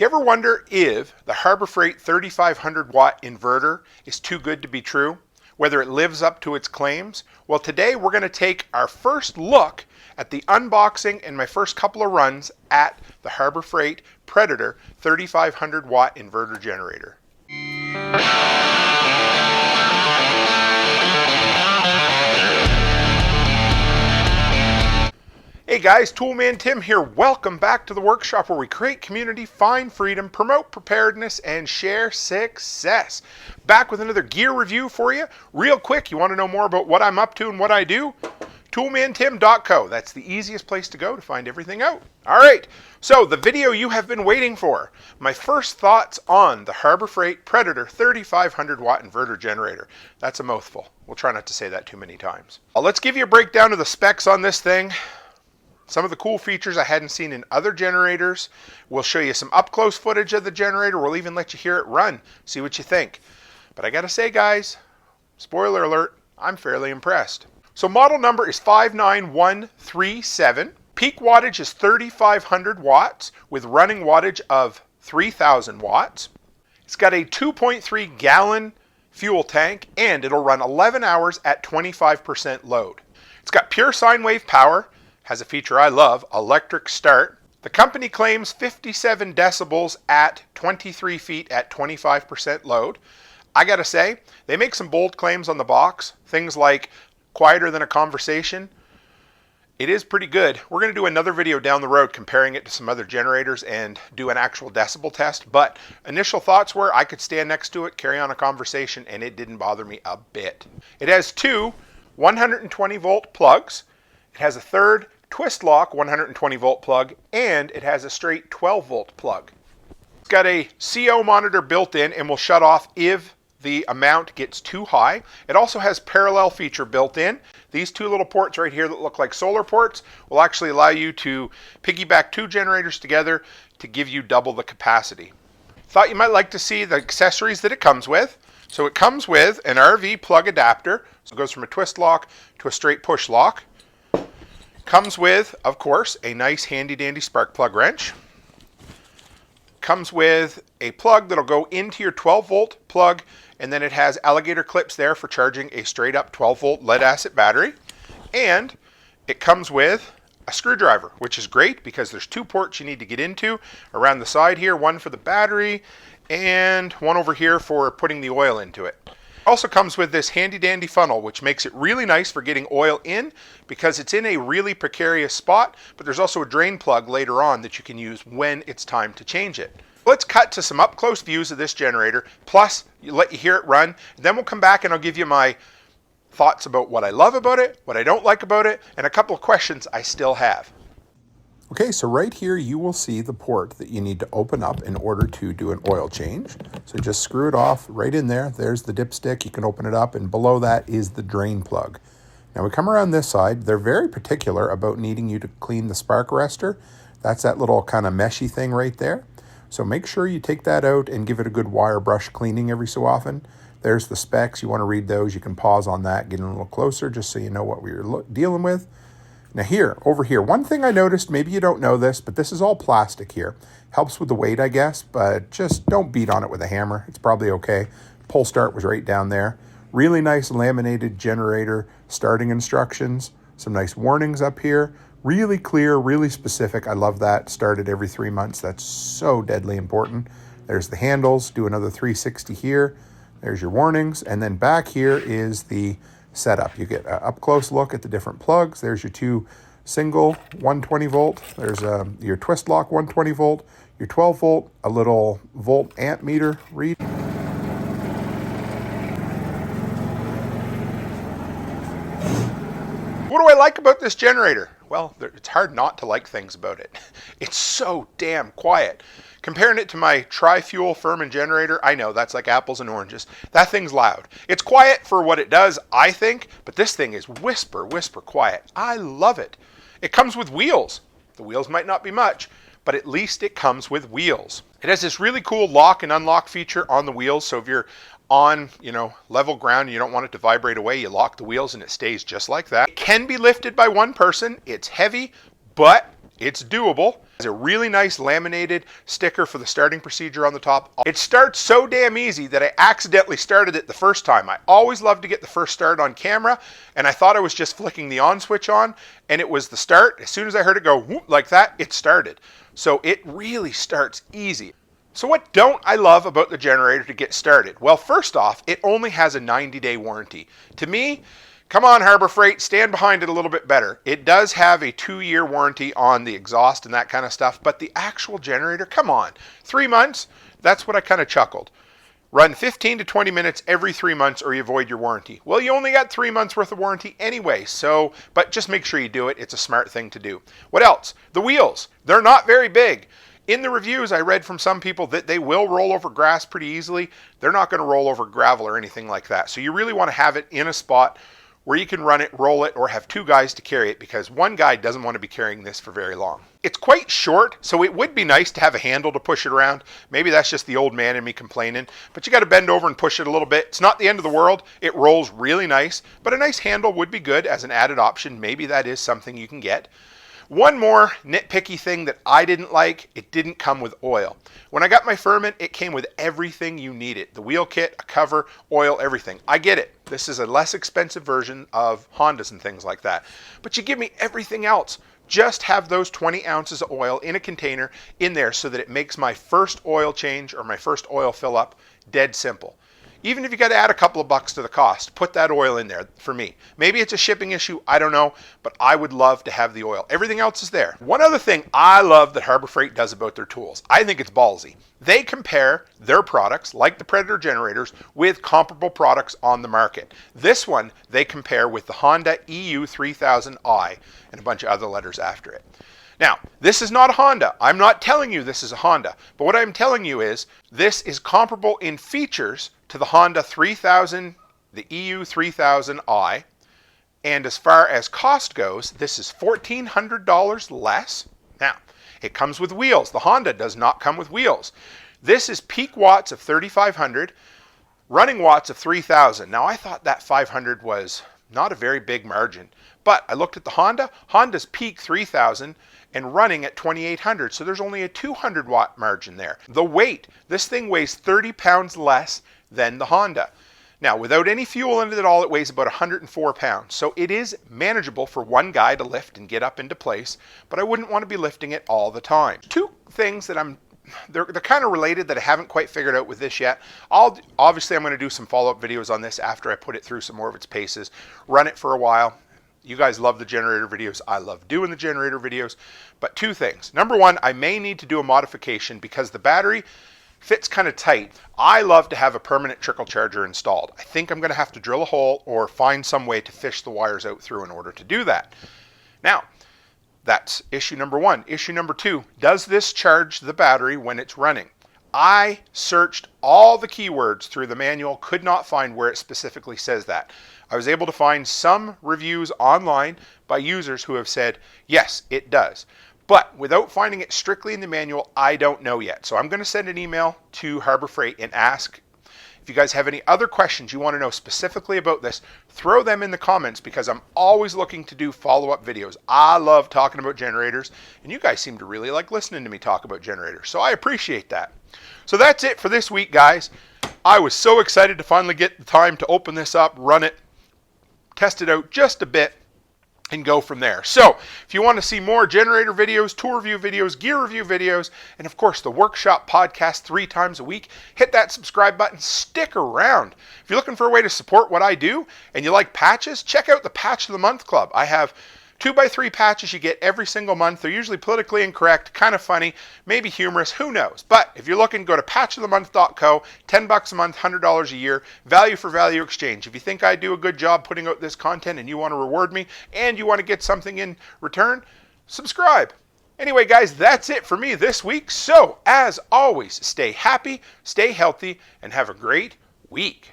You ever wonder if the Harbor Freight 3500 watt inverter is too good to be true? Whether it lives up to its claims? Well, today we're going to take our first look at the unboxing and my first couple of runs at the Harbor Freight Predator 3500 watt inverter generator. Hey guys, Toolman Tim here. Welcome back to the workshop where we create community, find freedom, promote preparedness, and share success. Back with another gear review for you. Real quick, you want to know more about what I'm up to and what I do? ToolmanTim.co. That's the easiest place to go to find everything out. All right, so the video you have been waiting for. My first thoughts on the Harbor Freight Predator 3500 watt inverter generator. That's a mouthful. We'll try not to say that too many times. Let's give you a breakdown of the specs on this thing. Some of the cool features I hadn't seen in other generators. We'll show you some up-close footage of the generator. We'll even let you hear it run, see what you think. But I gotta say, guys, spoiler alert, I'm fairly impressed. So model number is 59137. Peak wattage is 3,500 watts with running wattage of 3,000 watts. It's got a 2.3 gallon fuel tank and it'll run 11 hours at 25% load. It's got pure sine wave power. Has a feature I love, electric start. The company claims 57 decibels at 23 feet at 25% load. I gotta say, they make some bold claims on the box. Things like quieter than a conversation. It is pretty good. We're gonna do another video down the road comparing it to some other generators and do an actual decibel test. But initial thoughts were I could stand next to it, carry on a conversation, and it didn't bother me a bit. It has two 120 volt plugs. It has a third twist lock 120 volt plug, and it has a straight 12 volt plug. It's got a CO monitor built in and will shut off if the amount gets too high. It also has parallel feature built in. These two little ports right here that look like solar ports will actually allow you to piggyback two generators together to give you double the capacity. Thought you might like to see the accessories that it comes with. So it comes with an RV plug adapter. So it goes from a twist lock to a straight push lock. Comes with, of course, a nice handy dandy spark plug wrench. Comes with a plug that'll go into your 12 volt plug, and then it has alligator clips there for charging a straight up 12 volt lead acid battery. And it comes with a screwdriver, which is great because there's two ports you need to get into around the side here, one for the battery and one over here for putting the oil into it. Also comes with this handy dandy funnel, which makes it really nice for getting oil in because it's in a really precarious spot, but there's also a drain plug later on that you can use when it's time to change it. Let's cut to some up close views of this generator, plus let you hear it run, and then we'll come back and I'll give you my thoughts about what I love about it, what I don't like about it, and a couple of questions I still have. Okay, so right here you will see the port that you need to open up in order to do an oil change. So just screw it off right in there. There's the dipstick. You can open it up, and below that is the drain plug. Now we come around this side. They're very particular about needing you to clean the spark arrestor. That's that little kind of meshy thing right there. So make sure you take that out and give it a good wire brush cleaning every so often. There's the specs. You want to read those. You can pause on that, get in a little closer just so you know what we're dealing with. Now here, over here, one thing I noticed, maybe you don't know this, but this is all plastic here. Helps with the weight, I guess, but just don't beat on it with a hammer. It's probably okay. Pull start was right down there. Really nice laminated generator starting instructions. Some nice warnings up here. Really clear, really specific. I love that. Started every 3 months. That's so deadly important. There's the handles. Do another 360 here. There's your warnings. And then back here is the setup. You get an up close look at the different plugs. There's your two single 120 volt. There's your twist lock 120 volt, your 12 volt, a little volt amp meter read. What do I like about this generator? Well, it's hard not to like things about it. It's so damn quiet. Comparing it to my tri-fuel Furman generator, I know that's like apples and oranges. That thing's loud. It's quiet for what it does, I think, but this thing is whisper, whisper quiet. I love it. It comes with wheels. The wheels might not be much, but at least it comes with wheels. It has this really cool lock and unlock feature on the wheels, so if you're on, level ground and you don't want it to vibrate away, you lock the wheels and it stays just like that. It can be lifted by one person. It's heavy, but it's doable. It's a really nice laminated sticker for the starting procedure on the top. It starts so damn easy that I accidentally started it the first time. I always love to get the first start on camera, and I thought I was just flicking the on switch on, and it was the start. As soon as I heard it go whoop like that, it started. So it really starts easy. So what don't I love about the generator to get started? Well, first off, it only has a 90-day warranty. To me, come on, Harbor Freight, stand behind it a little bit better. It does have a 2-year warranty on the exhaust and that kind of stuff, but the actual generator, come on, 3 months? That's what I kind of chuckled. Run 15 to 20 minutes every 3 months or you void your warranty. Well, you only got 3 months worth of warranty anyway, but just make sure you do it. It's a smart thing to do. What else? The wheels, they're not very big. In the reviews, I read from some people that they will roll over grass pretty easily. They're not going to roll over gravel or anything like that. So you really want to have it in a spot where you can run it, roll it, or have 2 guys to carry it, because 1 guy doesn't want to be carrying this for very long. It's quite short, so it would be nice to have a handle to push it around. Maybe that's just the old man in me complaining, but you got to bend over and push it a little bit. It's not the end of the world. It rolls really nice, but a nice handle would be good as an added option. Maybe that is something you can get. One more nitpicky thing that I didn't like, it didn't come with oil. When I got my Furman, it came with everything you needed. The wheel kit, a cover, oil, everything. I get it. This is a less expensive version of Hondas and things like that. But you give me everything else. Just have those 20 ounces of oil in a container in there so that it makes my first oil change or my first oil fill up dead simple. Even if you got to add a couple of bucks to the cost, put that oil in there for me. Maybe it's a shipping issue, I don't know, but I would love to have the oil. Everything else is there. One other thing I love that Harbor Freight does about their tools, I think it's ballsy. They compare their products, like the Predator generators, with comparable products on the market. This one, they compare with the Honda EU3000i and a bunch of other letters after it. Now, this is not a Honda. I'm not telling you this is a Honda, but what I'm telling you is this is comparable in features to the Honda 3000, the EU3000i, and as far as cost goes, this is $1,400 less. Now, it comes with wheels. The Honda does not come with wheels. This is peak watts of 3,500, running watts of 3,000. Now, I thought that 500 was not a very big margin, but I looked at the Honda. Honda's peak 3,000 and running at 2,800, so there's only a 200 watt margin there. The weight, this thing weighs 30 pounds less than the Honda. Now, without any fuel in it at all, it weighs about 104 pounds. So it is manageable for 1 guy to lift and get up into place, but I wouldn't want to be lifting it all the time. 2 things that they're kind of related that I haven't quite figured out with this yet. Obviously, I'm going to do some follow-up videos on this after I put it through some more of its paces, run it for a while. You guys love the generator videos. I love doing the generator videos. But 2 things. Number 1, I may need to do a modification because the battery fits kind of tight. I love to have a permanent trickle charger installed. I think I'm going to have to drill a hole or find some way to fish the wires out through in order to do that. Now, that's issue number 1. Issue number 2, does this charge the battery when it's running? I searched all the keywords through the manual, could not find where it specifically says that. I was able to find some reviews online by users who have said, yes, it does. But without finding it strictly in the manual, I don't know yet. So I'm going to send an email to Harbor Freight and ask if you guys have any other questions you want to know specifically about this, throw them in the comments because I'm always looking to do follow-up videos. I love talking about generators, and you guys seem to really like listening to me talk about generators, so I appreciate that. So that's it for this week, guys. I was so excited to finally get the time to open this up, run it, test it out just a bit, and go from there. So if you want to see more generator videos, tool review videos, gear review videos, and of course the workshop podcast 3 times a week, hit that subscribe button, stick around. If you're looking for a way to support what I do and you like patches, check out the Patch of the Month Club. I have 2x3 patches you get every single month. They're usually politically incorrect, kind of funny, maybe humorous, who knows. But if you're looking, go to patchofthemonth.co, $10 a month, $100 a year, value for value exchange. If you think I do a good job putting out this content and you want to reward me and you want to get something in return, subscribe. Anyway, guys, that's it for me this week. So, as always, stay happy, stay healthy, and have a great week.